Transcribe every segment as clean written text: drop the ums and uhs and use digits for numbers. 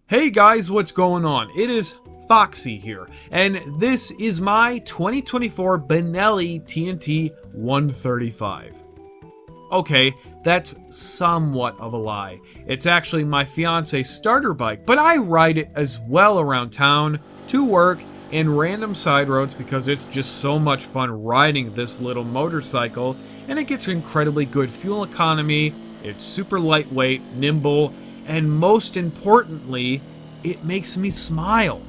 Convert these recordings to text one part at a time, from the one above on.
Hey guys, what's going on? It is Foxxy here, and this is my 2024 Benelli TNT 135. Okay, that's somewhat of a lie. It's actually my fiance's starter bike, but I ride it as well around town, to work, and random side roads because it's just so much fun riding this little motorcycle, and it gets incredibly good fuel economy, it's super lightweight, nimble, and most importantly, it makes me smile.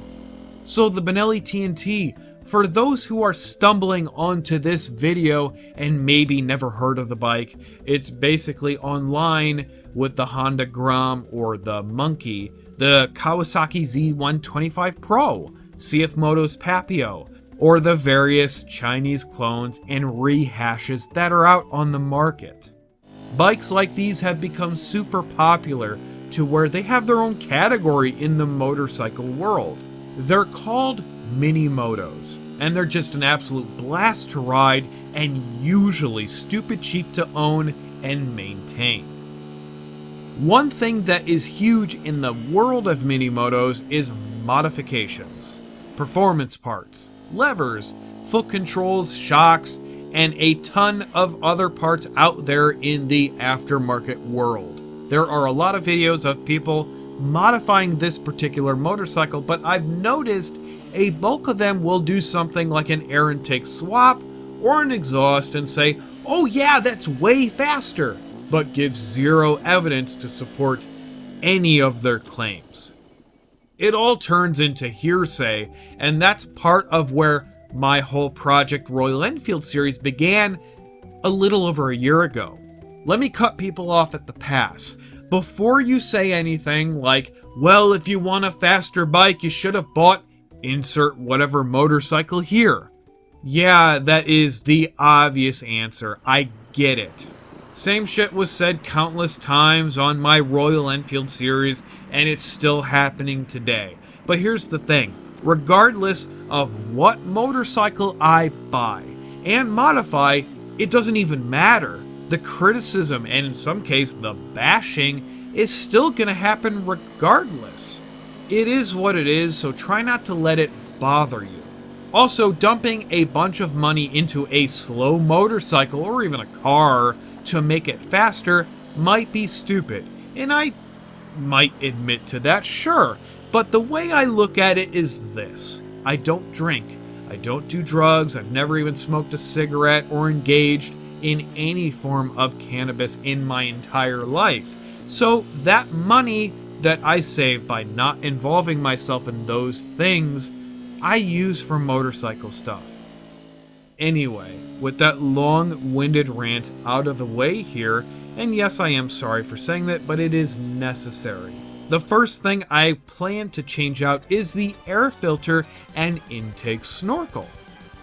So the Benelli TNT, for those who are stumbling onto this video and maybe never heard of the bike, it's basically online with the Honda Grom or the Monkey, the Kawasaki Z125 Pro, CF Moto's Papio, or the various Chinese clones and rehashes that are out on the market. Bikes like these have become super popular to where they have their own category in the motorcycle world. They're called mini motos, and they're just an absolute blast to ride and usually stupid cheap to own and maintain. One thing that is huge in the world of mini motos is modifications, performance parts, levers, foot controls, shocks, and a ton of other parts out there in the aftermarket world. There are a lot of videos of people modifying this particular motorcycle, but I've noticed a bulk of them will do something like an air intake swap or an exhaust and say, oh yeah, that's way faster, but give zero evidence to support any of their claims. It all turns into hearsay, and that's part of where my whole Project Royal Enfield series began a little over a year ago. Let me cut people off at the pass. Before you say anything like, well, if you want a faster bike, you should have bought insert whatever motorcycle here. Yeah, that is the obvious answer. I get it. Same shit was said countless times on my Royal Enfield series, and it's still happening today. But here's the thing. Regardless of what motorcycle I buy and modify, it doesn't even matter. The criticism, and in some cases the bashing, is still going to happen regardless. It is what it is, so try not to let it bother you. Also, dumping a bunch of money into a slow motorcycle or even a car to make it faster might be stupid, and I might admit to that, sure. But the way I look at it is this. I don't drink. I don't do drugs. I've never even smoked a cigarette or engaged in any form of cannabis in my entire life. So that money that I save by not involving myself in those things, I use for motorcycle stuff. Anyway, with that long-winded rant out of the way here, and yes, I am sorry for saying that, but it is necessary. The first thing I plan to change out is the air filter and intake snorkel.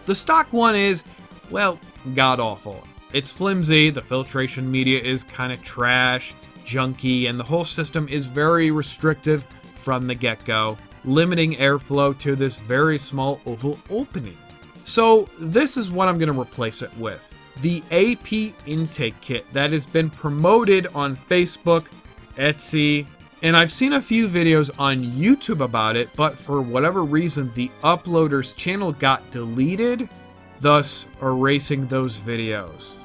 The stock one is, well, god-awful. It's flimsy, the filtration media is kind of trash, junky, and the whole system is very restrictive from the get-go, limiting airflow to this very small oval opening. So this is what I'm going to replace it with. The AP intake kit that has been promoted on Facebook, Etsy, and I've seen a few videos on YouTube about it, but for whatever reason, the uploader's channel got deleted, thus erasing those videos.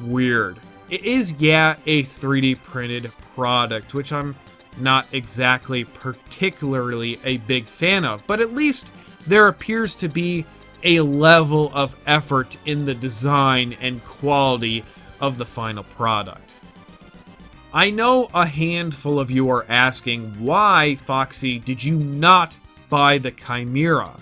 Weird. It is, yeah, a 3D printed product, which I'm not exactly particularly a big fan of, but at least there appears to be a level of effort in the design and quality of the final product. I know a handful of you are asking, why, Foxy, did you not buy the Chimera?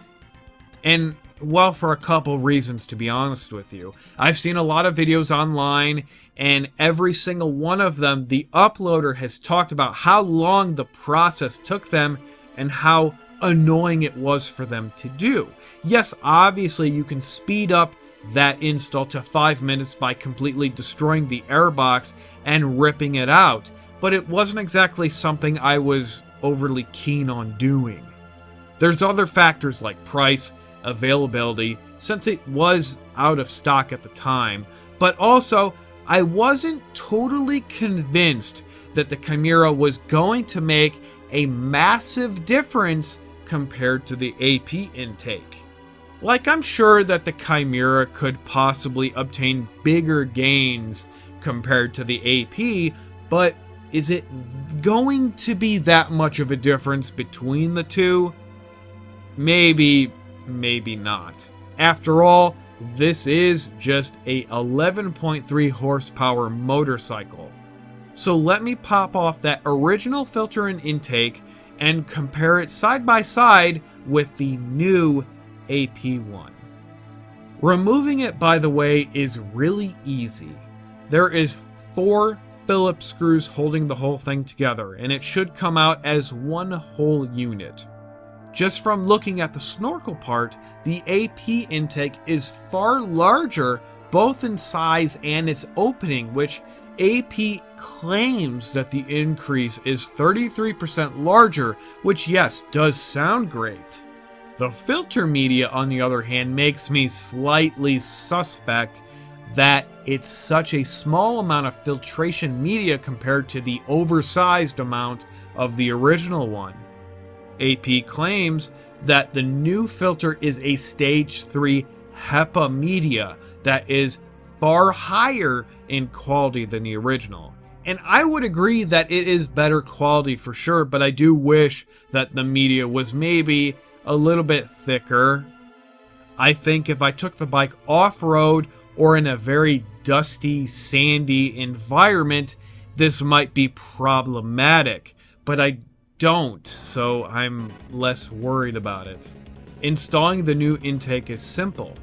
And, well, for a couple reasons, to be honest with you. I've seen a lot of videos online, and every single one of them, the uploader has talked about how long the process took them and how annoying it was for them to do. Yes, obviously you can speed up that install to 5 minutes by completely destroying the airbox and ripping it out, but it wasn't exactly something I was overly keen on doing. There's other factors like price, availability, since it was out of stock at the time, but also I wasn't totally convinced that the Chimera was going to make a massive difference compared to the AP intake. Like, I'm sure that the Chimera could possibly obtain bigger gains compared to the AP, but is it going to be that much of a difference between the two? Maybe, maybe not. After all, this is just a 11.3 horsepower motorcycle. So let me pop off that original filter and intake and compare it side by side with the new AP1. Removing it, by the way, is really easy. There is 4 Phillips screws holding the whole thing together, and it should come out as one whole unit. Just from looking at the snorkel part, the AP intake is far larger both in size and its opening, which AP claims that the increase is 33% larger, which yes, does sound great. The filter media, on the other hand, makes me slightly suspect that it's such a small amount of filtration media compared to the oversized amount of the original one. AP claims that the new filter is a stage 3 HEPA media that is far higher in quality than the original. And I would agree that it is better quality for sure, but I do wish that the media was maybe a little bit thicker. I think if I took the bike off-road or in a very dusty, sandy environment, this might be problematic, but I don't, so I'm less worried about it. Installing the new intake is simple.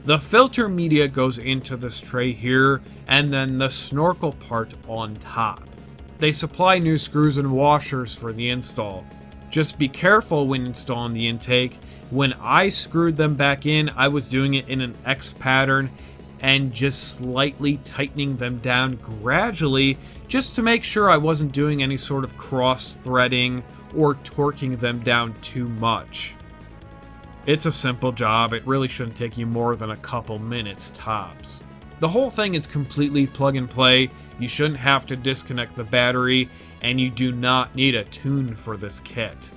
The filter media goes into this tray here, and then the snorkel part on top. They supply new screws and washers for the install. Just be careful when installing the intake. When I screwed them back in, I was doing it in an X pattern and just slightly tightening them down gradually, just to make sure I wasn't doing any sort of cross-threading or torquing them down too much. It's a simple job. It really shouldn't take you more than a couple minutes tops. The whole thing is completely plug and play. You shouldn't have to disconnect the battery, and you do not need a tune for this kit.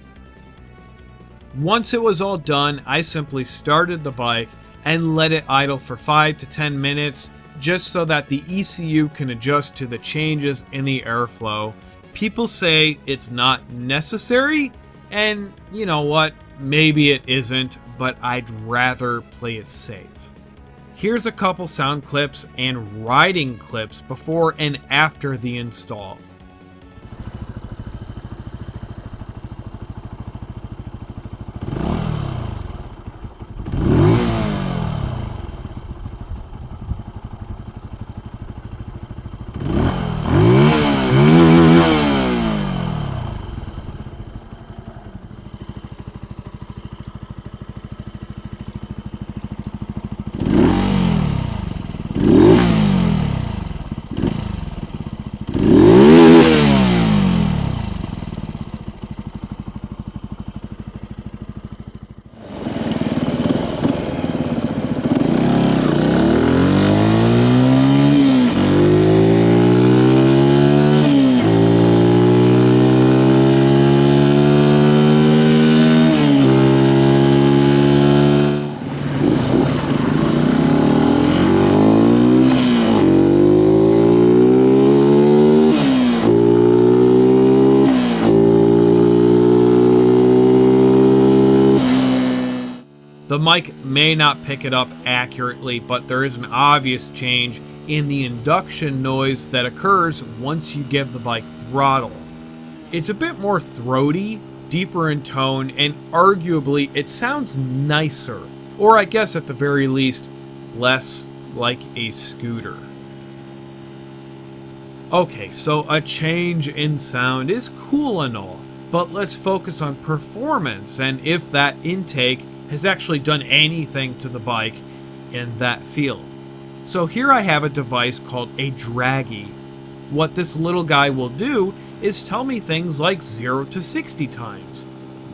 Once it was all done, I simply started the bike and let it idle for 5 to 10 minutes, just so that the ECU can adjust to the changes in the airflow. People say it's not necessary, and you know what? Maybe it isn't, but I'd rather play it safe. Here's a couple sound clips and riding clips before and after the install. The mic may not pick it up accurately, but there is an obvious change in the induction noise that occurs once you give the bike throttle. It's a bit more throaty, deeper in tone, and arguably it sounds nicer, or I guess at the very least, less like a scooter. Okay, so a change in sound is cool and all, but let's focus on performance and if that intake has actually done anything to the bike in that field. So here I have a device called a Dragy. What this little guy will do is tell me things like 0 to 60 times,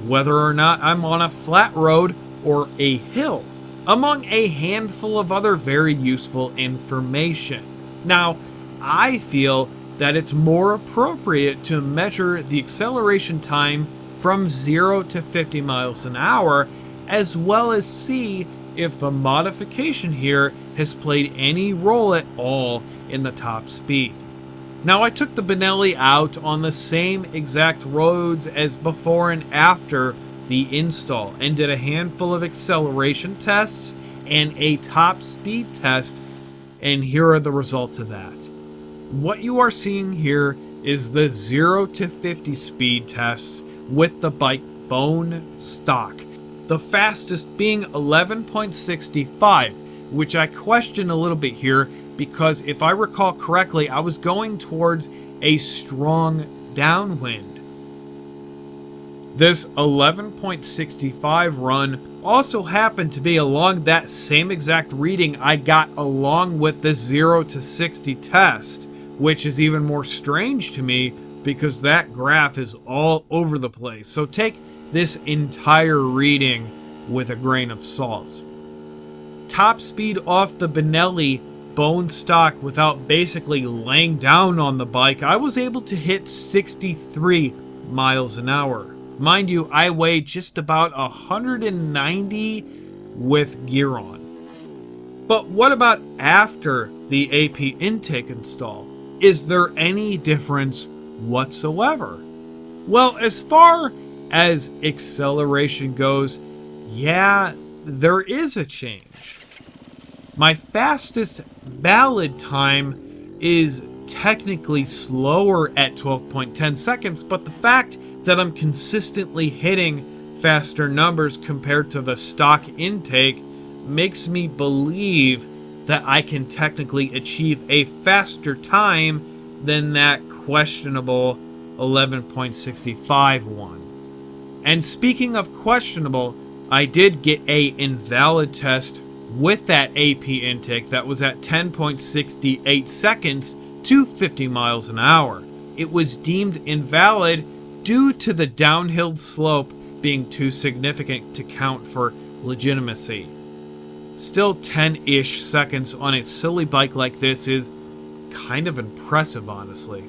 whether or not I'm on a flat road or a hill, among a handful of other very useful information. Now, I feel that it's more appropriate to measure the acceleration time from 0 to 50 miles an hour, as well as see if the modification here has played any role at all in the top speed. Now, I took the Benelli out on the same exact roads as before and after the install and did a handful of acceleration tests and a top speed test, and here are the results of that. What you are seeing here is the 0 to 50 speed tests with the bike bone stock. The fastest being 11.65, which I question a little bit here because if I recall correctly, I was going towards a strong downwind. This 11.65 run also happened to be along that same exact reading I got along with the 0 to 60 test, which is even more strange to me because that graph is all over the place. So take this entire reading with a grain of salt. Top speed off the Benelli bone stock without basically laying down on the bike, I was able to hit 63 miles an hour. Mind you, I weigh just about 190 with gear on. But what about after the AP intake install? Is there any difference whatsoever? Well, as far as acceleration goes, yeah, there is a change. My fastest valid time is technically slower at 12.10 seconds, but the fact that I'm consistently hitting faster numbers compared to the stock intake makes me believe that I can technically achieve a faster time than that questionable 11.65 one. And speaking of questionable, I did get a invalid test with that AP intake that was at 10.68 seconds to 50 miles an hour. It was deemed invalid due to the downhill slope being too significant to count for legitimacy. Still, 10-ish seconds on a silly bike like this is kind of impressive, honestly.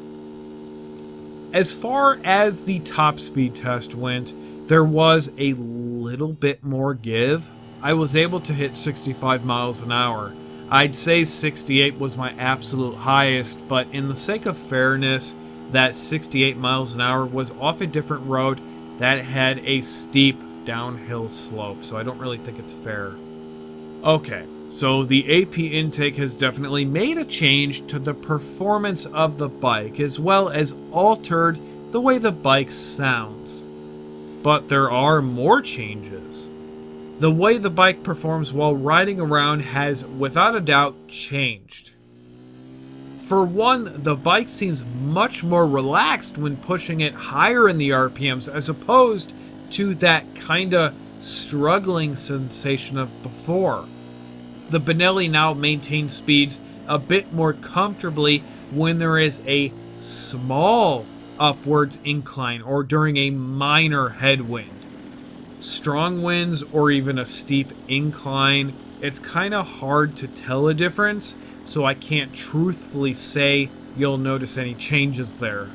As far as the top speed test went, there was a little bit more give. I was able to hit 65 miles an hour. I'd say 68 was my absolute highest, but in the sake of fairness, that 68 miles an hour was off a different road that had a steep downhill slope, so I don't really think it's fair. Okay, so the AP intake has definitely made a change to the performance of the bike, as well as altered the way the bike sounds. But there are more changes. The way the bike performs while riding around has, without a doubt, changed. For one, the bike seems much more relaxed when pushing it higher in the RPMs as opposed to that kinda struggling sensation of before. The Benelli now maintains speeds a bit more comfortably when there is a small upwards incline or during a minor headwind. Strong winds or even a steep incline, it's kind of hard to tell a difference, so I can't truthfully say you'll notice any changes there.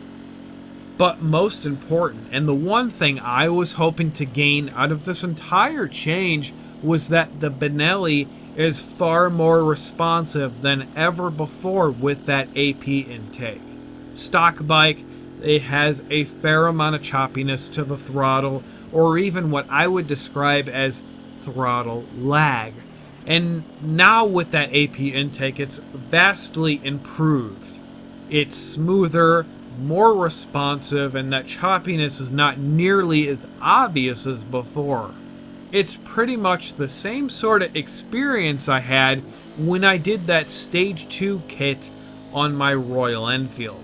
But most important, and the one thing I was hoping to gain out of this entire change, was that the Benelli is far more responsive than ever before with that AP intake. Stock bike, it has a fair amount of choppiness to the throttle, or even what I would describe as throttle lag. And now with that AP intake, it's vastly improved. It's smoother, more responsive, and that choppiness is not nearly as obvious as before. It's pretty much the same sort of experience I had when I did that Stage 2 kit on my Royal Enfield.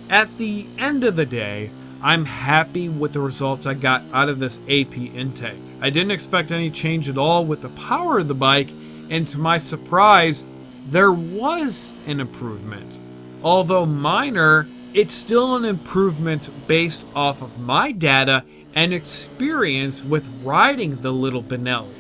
At the end of the day, I'm happy with the results I got out of this AP intake. I didn't expect any change at all with the power of the bike, and to my surprise, there was an improvement. Although minor, it's still an improvement based off of my data and experience with riding the little Benelli.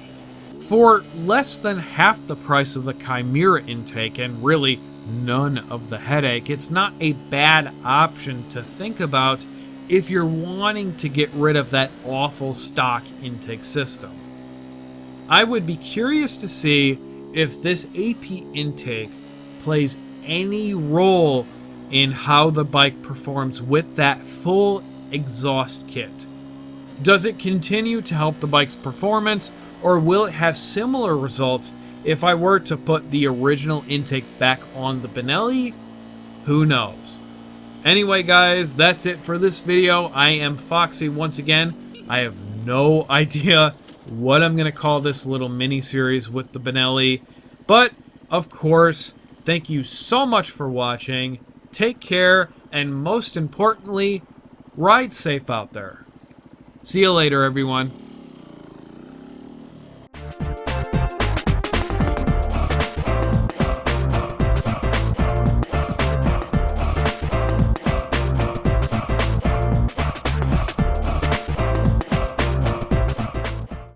For less than half the price of the Chimera intake, and really none of the headache. It's not a bad option to think about if you're wanting to get rid of that awful stock intake system. I would be curious to see if this AP intake plays any role in how the bike performs with that full exhaust kit. Does it continue to help the bike's performance, or will it have similar results if I were to put the original intake back on the Benelli? Who knows? Anyway, guys, that's it for this video. I am Foxy once again. I have no idea what I'm going to call this little mini-series with the Benelli. But, of course, thank you so much for watching. Take care, and most importantly, ride safe out there. See you later, everyone.